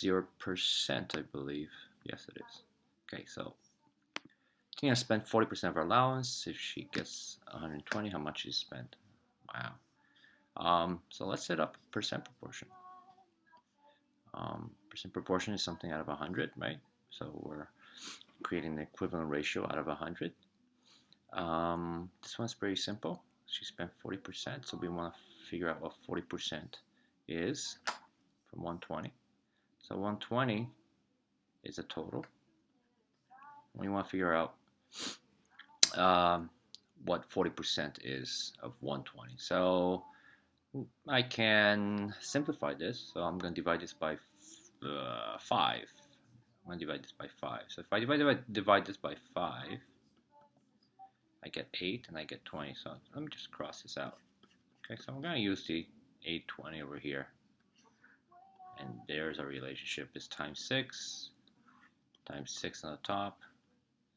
0%, I believe. Yes, it is. Okay, so Tina spent 40% of her allowance. If she gets 120, how much she spent? Wow. So let's set up percent proportion. Percent proportion is something out of 100, right? So we're creating the equivalent ratio out of 100. This one's pretty simple. She spent 40%, so we want to figure out what 40% is from 120. So 120 is a total. We want to figure out what 40% is of 120. So I can simplify this. So I'm going to divide this by 5. I'm going to divide this by 5. So if I divide this by 5, I get 8 and I get 20. So let me just cross this out. Okay, so I'm going to use the 820 over here. And there's our relationship. It's times 6 on the top,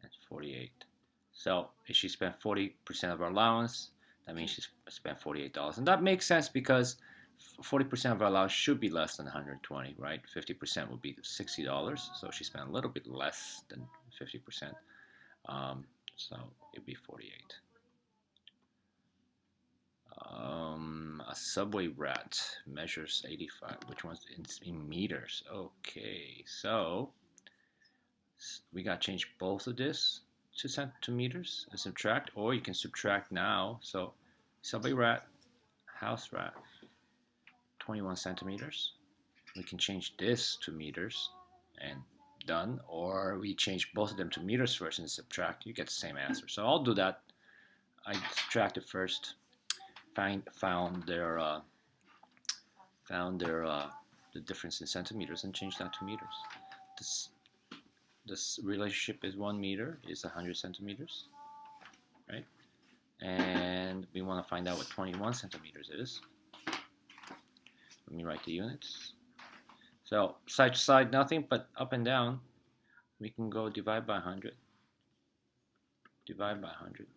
and 48. So if she spent 40% of her allowance, that means she spent $48. And that makes sense because 40% of her allowance should be less than 120, right? 50% would be $60. So she spent a little bit less than 50%. So it'd be 48. A subway rat measures 85. Which one's in meters? Okay, so we got to change both of this to centimeters and subtract, or you can subtract now. So subway rat, house rat, 21 centimeters. We can change this to meters and done, or we change both of them to meters first and subtract. You get the same answer. So I'll do that. I subtracted first, found their the difference in centimeters and changed that to meters. This relationship is 1 meter is 100 centimeters, right? And we want to find out what 21 centimeters is. Let me write the units. So side to side, nothing, but up and down, we can go divide by 100. Divide by 100.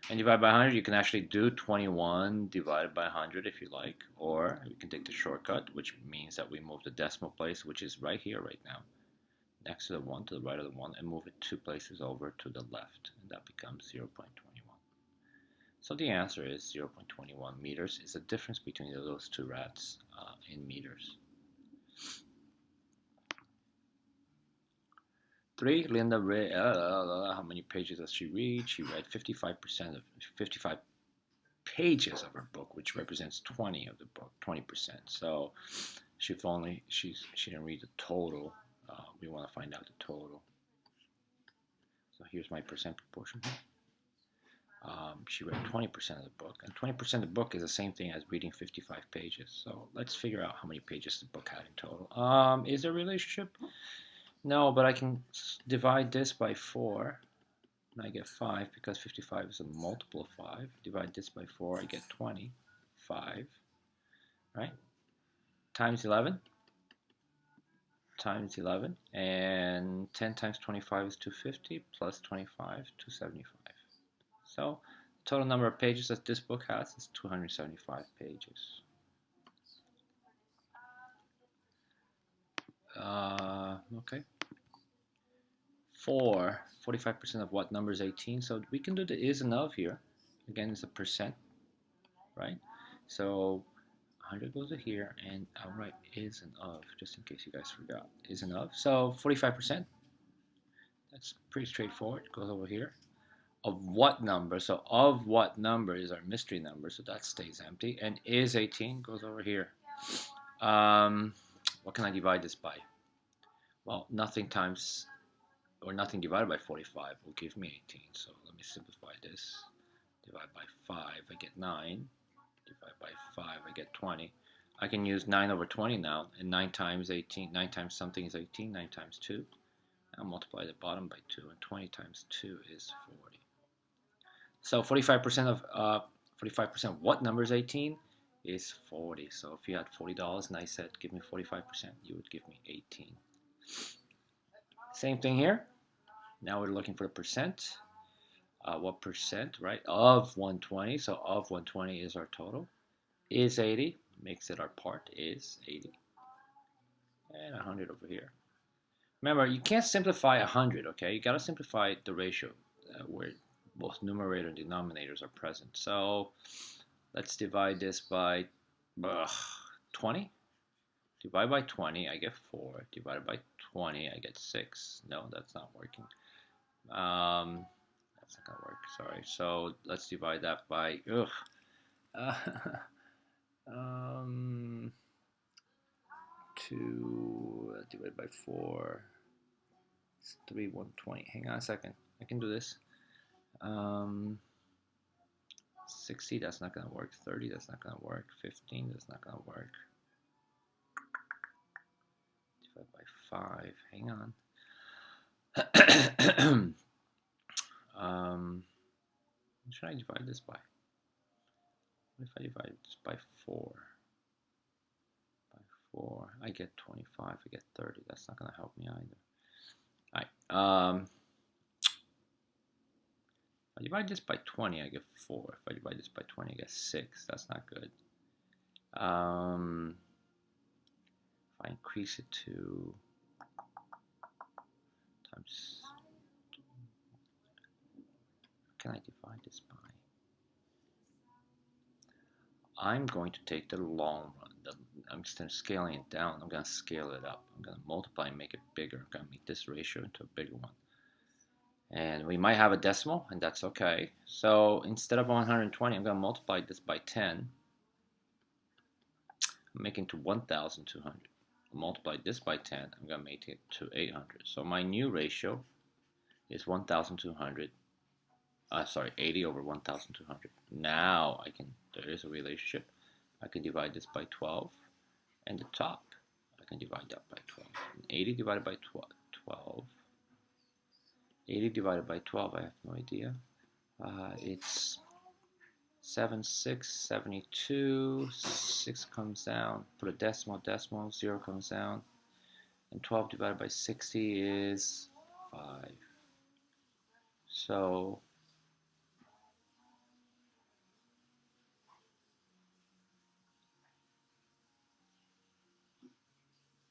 And divide by 100, you can actually do 21 divided by 100 if you like, or we can take the shortcut, which means that we move the decimal place, which is right here, right now, next to the 1, to the right of the 1, and move it 2 places over to the left, and that becomes 0.21. So the answer is 0.21 meters is the difference between those two rats in meters. 3, Linda read, how many pages does she read? She read 55 pages of her book, which represents 20 of the book, 20%. So she didn't read the total. We want to find out the total. So here's my percent proportion. She read 20% of the book, and 20% of the book is the same thing as reading 55 pages. So let's figure out how many pages the book had in total. Is there a relationship? No, but I can divide this by 4, and I get 5 because 55 is a multiple of 5. Divide this by 4, I get 25, right? Times 11. Times 11, and 10 times 25 is 250, plus 25, 275. So the total number of pages that this book has is 275 pages. Okay. 45% of what number is 18? So we can do the is and of here. Again, it's a percent, right? So 100 goes to here, and I'll write is and of, just in case you guys forgot. Is and of. So 45%. That's pretty straightforward. It goes over here. Of what number? So of what number is our mystery number, so that stays empty. And is 18 goes over here. What can I divide this by? Well, nothing times, or nothing divided by 45 will give me 18. So let me simplify this. Divide by 5, I get 9. Divide by 5, I get 20. I can use 9 over 20 now, and 9 times 18, 9 times something is 18, 9 times 2. I'll multiply the bottom by 2, and 20 times 2 is 40. So 45% of what number is 18 is 40. So if you had $40 and I said give me 45%, you would give me 18. Same thing here. Now we're looking for the percent. What percent, right? Of 120. So of 120 is our total. Is 80. Makes it our part. Is 80. and 100 over here. Remember, you can't simplify 100, okay? You got to simplify the ratio where both numerator and denominators are present. So let's divide this by 20. Divide by 20, I get 4. Divided by 20, I get 6. No, that's not working. That's not going to work, sorry. So let's divide that by, 2 divided by 4. It's 3, 120. Hang on a second. I can do this. 60, that's not going to work. 30, that's not going to work. 15, that's not going to work. Divide by 5. Hang on. What should I divide this by? What if I divide this by 4? By 4, I get 25. I get 30. That's not going to help me either. All right. If I divide this by 20, I get 4. If I divide this by 20, I get 6. That's not good. If I increase it to times, what can I divide this by? I'm going to take the long run. Instead of scaling it down, I'm going to scale it up. I'm going to multiply and make it bigger. I'm going to make this ratio into a bigger one. And we might have a decimal, and that's okay. So instead of 120, I'm going to multiply this by 10. I'm making to 1,200. I'll multiply this by 10. I'm going to make it to 800. So my new ratio is 1,200. 80 over 1,200. Now there is a relationship. I can divide this by 12. And the top, I can divide that by 12. And 80 divided by 12. 80 divided by 12, I have no idea. It's 72. 6 comes down. Put a decimal, 0 comes down. And 12 divided by 60 is 5. So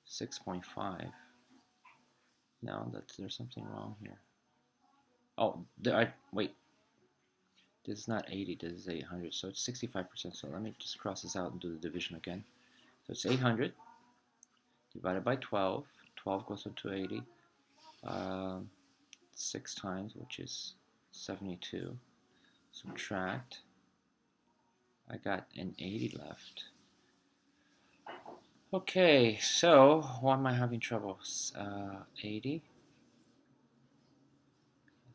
6.5. No, there's something wrong here. Oh, wait. This is not 80, this is 800, so it's 65%. So let me just cross this out and do the division again. So it's 800 divided by 12. 12 goes into 80. 6 times, which is 72. Subtract. I got an 80 left. Okay, so why am I having trouble? 80.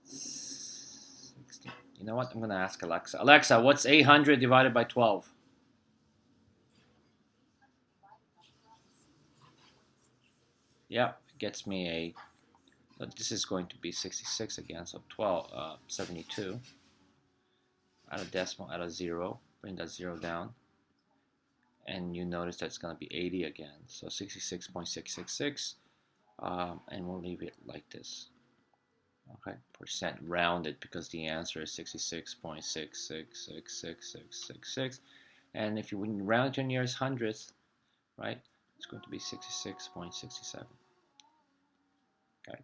60. You know what? I'm going to ask Alexa. Alexa, what's 800 divided by 12? Yeah, it gets me a... this is going to be 66 again, so 72. Add a decimal, add a 0. Bring that 0 down. And you notice that it's going to be 80 again. So 66.666. And we'll leave it like this. Okay, percent rounded because the answer is 66.666666. And if you round it to nearest hundredth, right, it's going to be 66.67. Okay.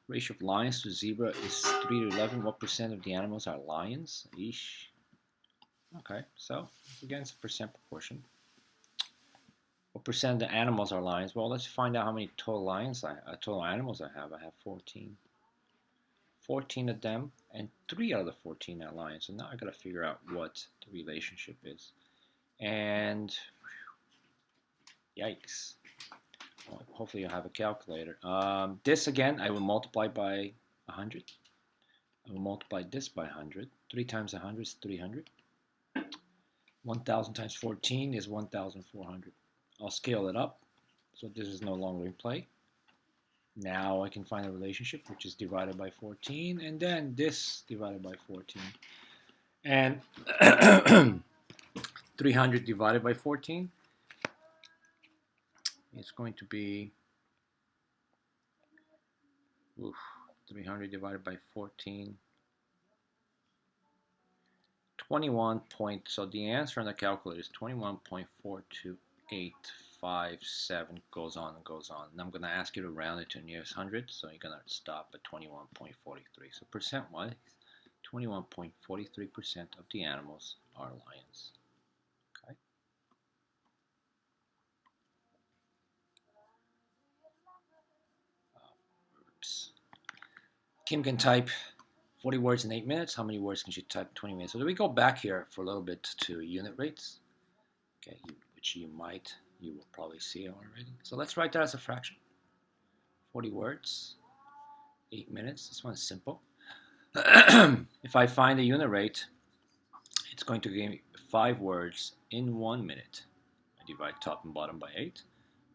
Ratio of lions to zebra is 3 to 11. What percent of the animals are lions? Eesh. Okay, so again, it's a percent proportion. What percent of the animals are lions? Well, let's find out how many total animals I have. I have 14. 14 of them, and 3 out of the 14 are lions. So now I got to figure out what the relationship is. And yikes. Well, hopefully you'll have a calculator. This again, I will multiply by 100. I will multiply this by 100. 3 times 100 is 300. 1,000 times 14 is 1,400. I'll scale it up, so this is no longer in play. Now I can find a relationship, which is divided by 14, and then this divided by 14. And 300 divided by 14 is going to be 300 divided by 14, 21 point, so the answer on the calculator is 21.42857, goes on and goes on. And I'm going to ask you to round it to the nearest hundred, so you're going to stop at 21.43. So percent-wise, 21.43% of the animals are lions. Okay. Oops. Kim can type 40 words in 8 minutes. How many words can she type in 20 minutes? So do we go back here for a little bit to unit rates? Okay, which you will probably see already. So let's write that as a fraction. 40 words, 8 minutes. This one is simple. If I find the unit rate, it's going to give me 5 words in 1 minute. I divide top and bottom by 8,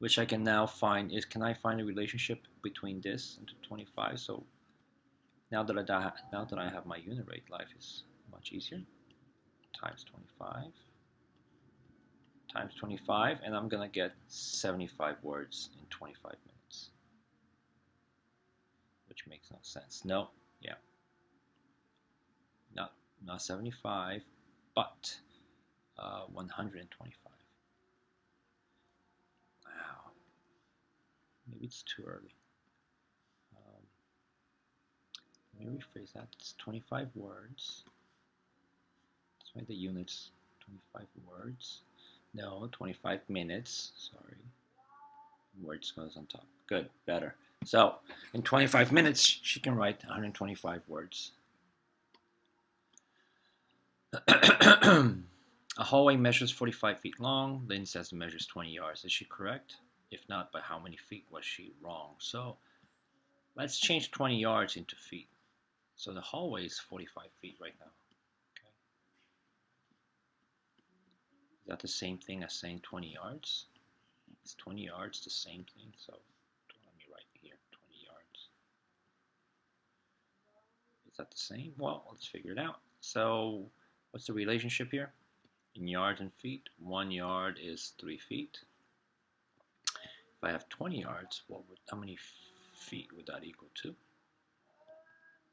which I can now find can I find a relationship between this and 25? So now that I have my unit rate, life is much easier. Times 25, and I'm gonna get 75 words in 25 minutes, which makes no sense. No, yeah, not 75, but 125. Wow, maybe it's too early. Let me rephrase that. It's 25 words. Let's write the units. 25 words. No, 25 minutes. Sorry. Words goes on top. Good, better. So, in 25 minutes, she can write 125 words. A hallway measures 45 feet long. Lynn says it measures 20 yards. Is she correct? If not, by how many feet was she wrong? So, let's change 20 yards into feet. So the hallway is 45 feet right now. Okay. Is that the same thing as saying 20 yards? Is 20 yards the same thing? So let me write here 20 yards. Is that the same? Well, let's figure it out. So what's the relationship here? In yards and feet, 1 yard is 3 feet. If I have 20 yards, how many feet would that equal to?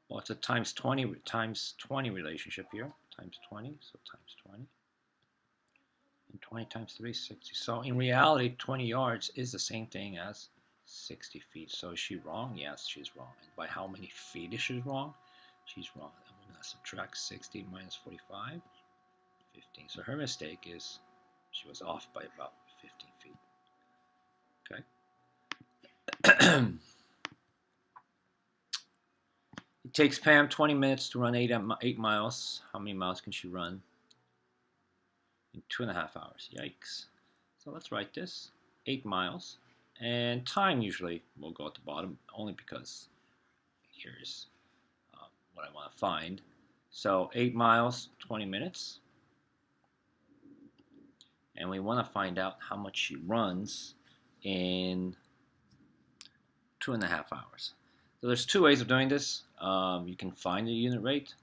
Well, it's a times 20 relationship here. Times 20, so times 20. And 20 times 3 is 60. So in reality, 20 yards is the same thing as 60 feet. So is she wrong? Yes, she's wrong. And by how many feet is she wrong? She's wrong. I'm going to subtract 60 minus 45, 15. So her mistake is she was off by about 15 feet. Okay. It takes Pam 20 minutes to run 8 miles. How many miles can she run in 2.5 hours? Yikes. So let's write this. 8 miles. And time usually will go at the bottom, only because here's what I want to find. So 8 miles, 20 minutes. And we want to find out how much she runs in 2.5 hours. So there's 2 ways of doing this. You can find the unit rate,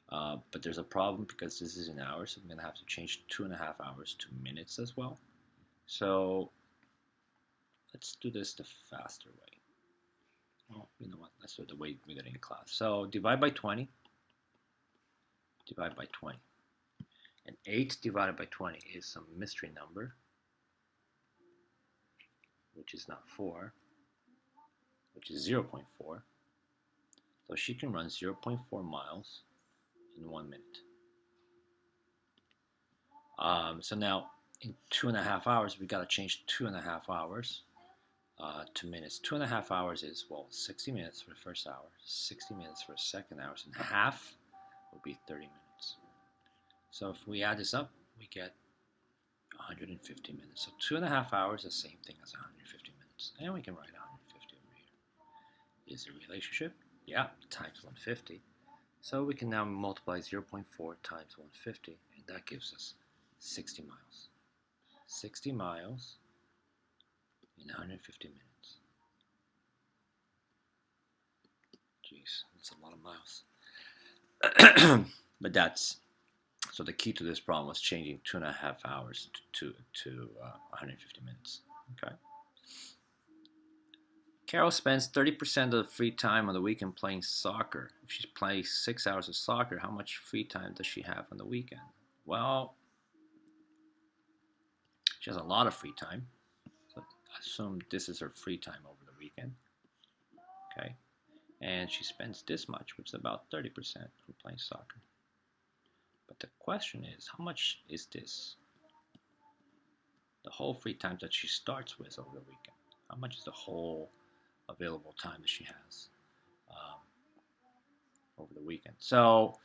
but there's a problem because this is in hours. So I'm going to have to change 2.5 hours to minutes as well. So let's do this the faster way. Well, you know what? Let's do it the way we did it in class. So divide by 20. Divide by 20. And 8 divided by 20 is some mystery number, which is not 4. Which is 0.4. So she can run 0.4 miles in 1 minute. So now in 2.5 hours, we got to change 2.5 hours to minutes. 2.5 hours is, well, 60 minutes for the first hour, 60 minutes for the second hour, and half would be 30 minutes. So if we add this up, we get 150 minutes. So 2.5 hours is the same thing as 150 minutes. And we can write 150 over here. Is a relationship? Yeah, times 150. So we can now multiply 0.4 times 150, and that gives us 60 miles. 60 miles in 150 minutes. Jeez, that's a lot of miles. But so the key to this problem was changing 2.5 hours to 150 minutes. Okay. Carol spends 30% of the free time on the weekend playing soccer. If she plays 6 hours of soccer, how much free time does she have on the weekend? Well, she has a lot of free time. So I assume this is her free time over the weekend. Okay. And she spends this much, which is about 30% on playing soccer. But the question is, how much is this? The whole free time that she starts with over the weekend. How much is the whole available time that she has over the weekend? So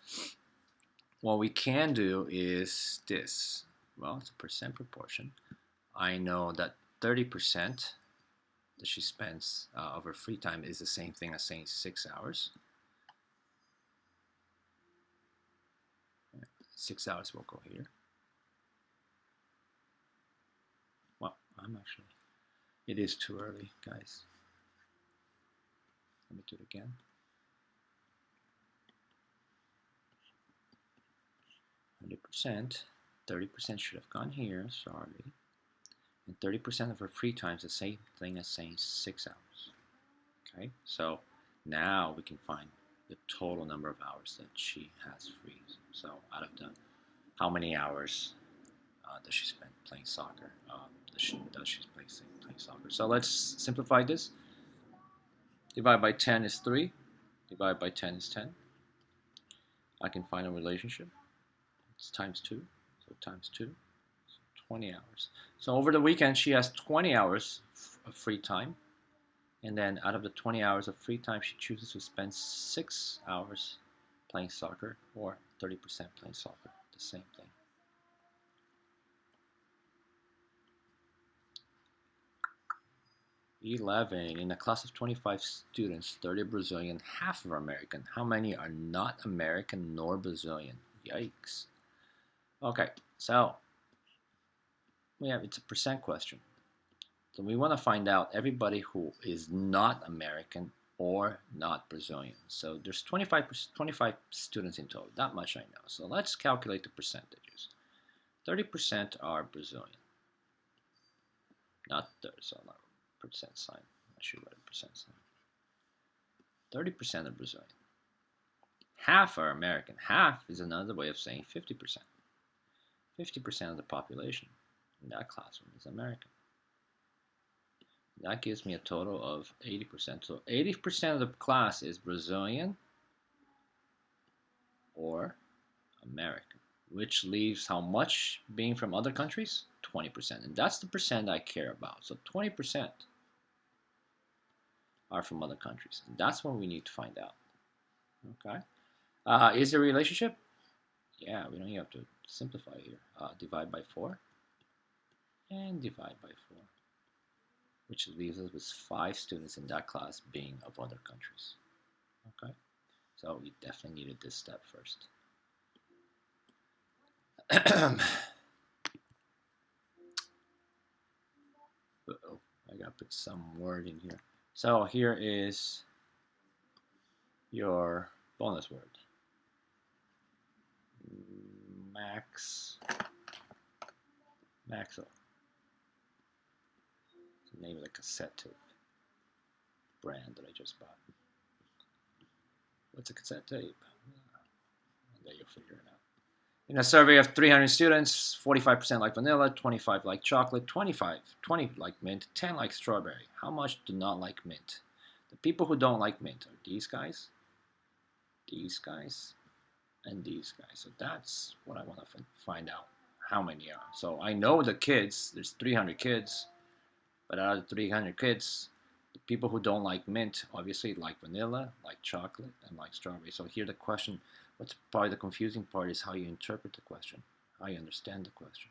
what we can do is this. Well, it's a percent proportion. I know that 30% that she spends of her free time is the same thing as saying 6 hours. 6 hours will go here. Well, it is too early, guys. Let me do it again. 100%, 30% should have gone here, sorry. And 30% of her free time is the same thing as saying 6 hours. Okay, so now we can find the total number of hours that she has free. So out of the, how many hours does she spend playing soccer? Does she playing soccer? So let's simplify this. Divide by 10 is 3. Divide by 10 is 10. I can find a relationship. It's times 2. So times 2. So 20 hours. So over the weekend, she has 20 hours of free time. And then out of the 20 hours of free time, she chooses to spend 6 hours playing soccer or 30% playing soccer. The same thing. In a class of 25 students, 30 are Brazilian, half are American. How many are not American nor Brazilian? Yikes. Okay, so it's a percent question. So we want to find out everybody who is not American or not Brazilian. So there's 25 students in total. That much I know. So let's calculate the percentages. 30% are Brazilian. Not 30, so not percent sign. I should write a percent sign. 30% are Brazilian. Half are American. Half is another way of saying 50%. 50% of the population in that classroom is American. That gives me a total of 80%. So 80% of the class is Brazilian or American, which leaves how much being from other countries? 20%. And that's the percent I care about. So 20% are from other countries. And that's what we need to find out. Okay. Is there a relationship? Yeah, we don't even have to simplify here. Divide by 4 and divide by 4, which leaves us with 5 students in that class being of other countries. Okay, so we definitely needed this step first. Uh-oh, I gotta put some word in here. So here is your bonus word. Maxell. It's the name of the cassette tape brand that I just bought. What's a cassette tape? There you'll figure it out. In a survey of 300 students, 45% like vanilla, 25 like chocolate, 20 like mint, 10 like strawberry. How much do not like mint? The people who don't like mint are these guys, and these guys. So that's what I want to find out. How many are? So I know the kids, there's 300 kids, but out of the 300 kids, the people who don't like mint obviously like vanilla, like chocolate, and like strawberry. So here the question, what's probably the confusing part is how you interpret the question, how you understand the question.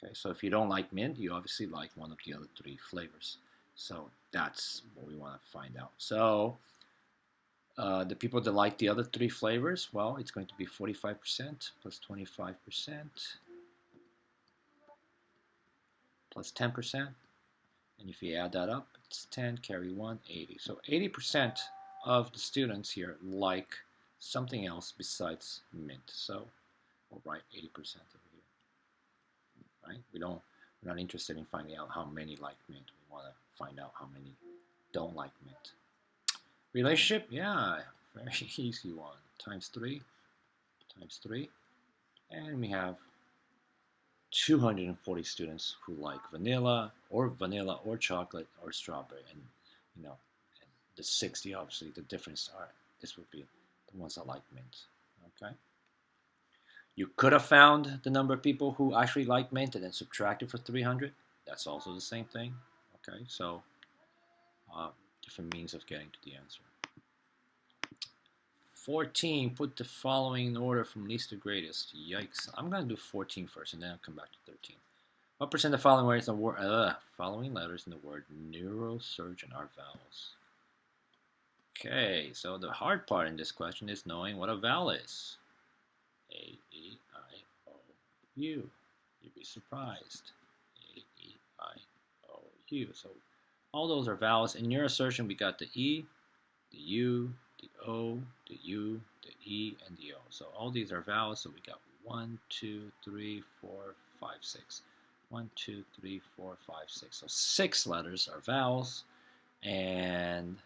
Okay, so if you don't like mint, you obviously like one of the other 3 flavors. So that's what we want to find out. So the people that like the other 3 flavors, well, it's going to be 45% plus 25% plus 10%. And if you add that up, it's 10, carry 1, 80. So 80% of the students here like something else besides mint. So we'll write 80% over here. Right? We're not interested in finding out how many like mint. We want to find out how many Don't like mint. Relationship, yeah, very easy one. Times 3, times 3. And we have 240 students who like vanilla or chocolate or strawberry. And, you know, and the 60, obviously, the difference are, this would be the ones that like mint. Okay. You could have found the number of people who actually like mint and then subtracted for 300. That's also the same thing. Okay, so different means of getting to the answer. 14, put the following in order from least to greatest. Yikes. I'm going to do 14 first and then I'll come back to 13. What percent of the following letters in the word neurosurgeon are vowels? Okay, so the hard part in this question is knowing what a vowel is. A, E, I, O, U. You'd be surprised. A, E, I, O, U. So all those are vowels. In neurosurgeon, we got the E, the U, the O, the U, the E, and the O. So all these are vowels. So we got 1, 2, 3, 4, 5, 6. 1, 2, 3, 4, 5, 6. So 6 letters are vowels, and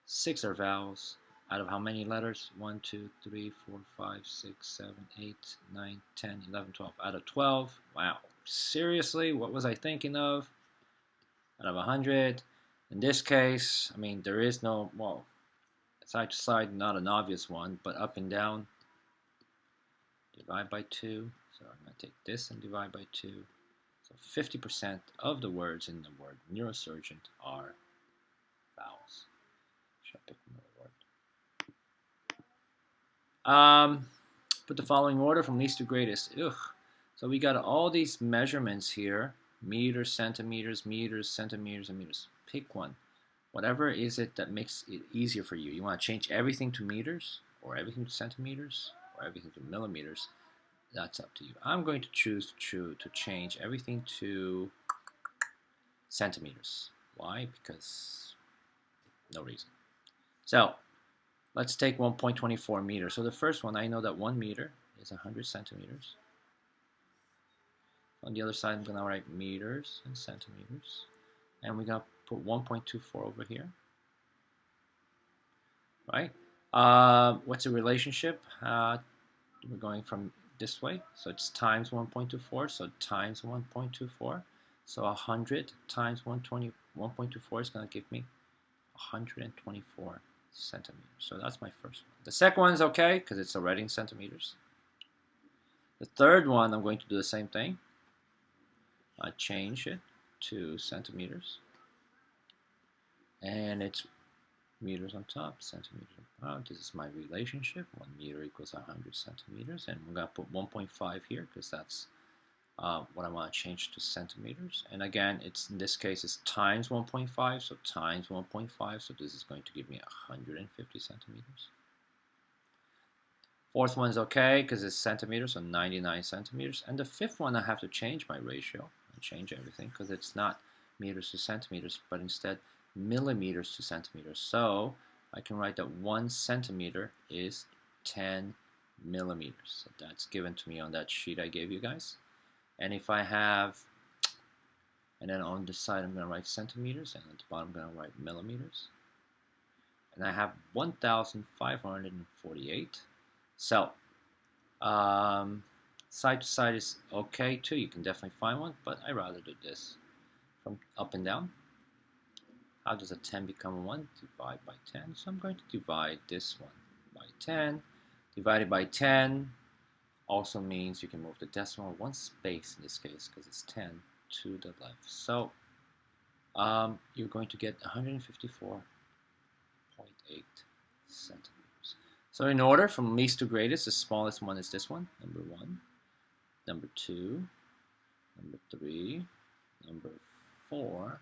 6 are vowels. Out of how many letters? 1, 2, 3, 4, 5, 6, 7, 8, 9, 10, 11, 12. Out of 12. Wow. Seriously? What was I thinking of? Out of 100. In this case, I mean, there is no, well, side to side, not an obvious one, but up and down, divide by 2. So I'm going to take this and divide by 2. So 50% of the words in the word neurosurgeon are vowels. Should I pick another word? Put the following order from least to greatest. Ugh. So we got all these measurements here. Meters, centimeters, meters, centimeters, and meters. Pick one. Whatever is it that makes it easier for you. You want to change everything to meters, or everything to centimeters, or everything to millimeters. That's up to you. I'm going to choose to change everything to centimeters. Why? Because no reason. So let's take 1.24 meters. So the first one, I know that 1 meter is 100 centimeters. On the other side, I'm going to write meters and centimeters. And we're going to put 1.24 over here. Right? What's the relationship? We're going from this way. So it's times 1.24. So times 1.24. So 100 times 1.24 is going to give me 124 centimeters. So that's my first one. The second one is okay because it's already in centimeters. The third one, I'm going to do the same thing. I change it to centimeters. And it's meters on top, centimeters on bottom. This is my relationship. 1 meter equals 100 centimeters. And we're going to put 1.5 here because that's what I want to change to centimeters. And again, it's in this case, it's times 1.5. So times 1.5. So this is going to give me 150 centimeters. Fourth one is okay because it's centimeters, so 99 centimeters. And the fifth one, I have to change my ratio. I change everything because it's not meters to centimeters, but instead millimeters to centimeters. So I can write that 1 centimeter is 10 millimeters. So that's given to me on that sheet I gave you guys. And if I have, and then on this side I'm going to write centimeters, and at the bottom I'm going to write millimeters. And I have 1,548. So, side to side is okay too. You can definitely find one, but I rather do this from up and down. How does a 10 become a 1? Divide by 10. So I'm going to divide this one by 10. Divided by 10 also means you can move the decimal one space in this case because it's 10 to the left. So you're going to get 154.8 centimeters. So in order from least to greatest, the smallest one is this one, number 1, number 2, number 3, number 4,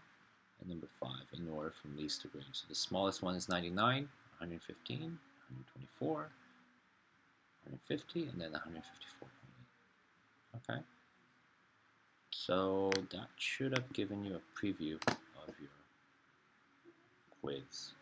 and number 5 in order from least to greatest. So the smallest one is 99, 115, 124, 150, and then 154.8. Okay? So that should have given you a preview of your quiz.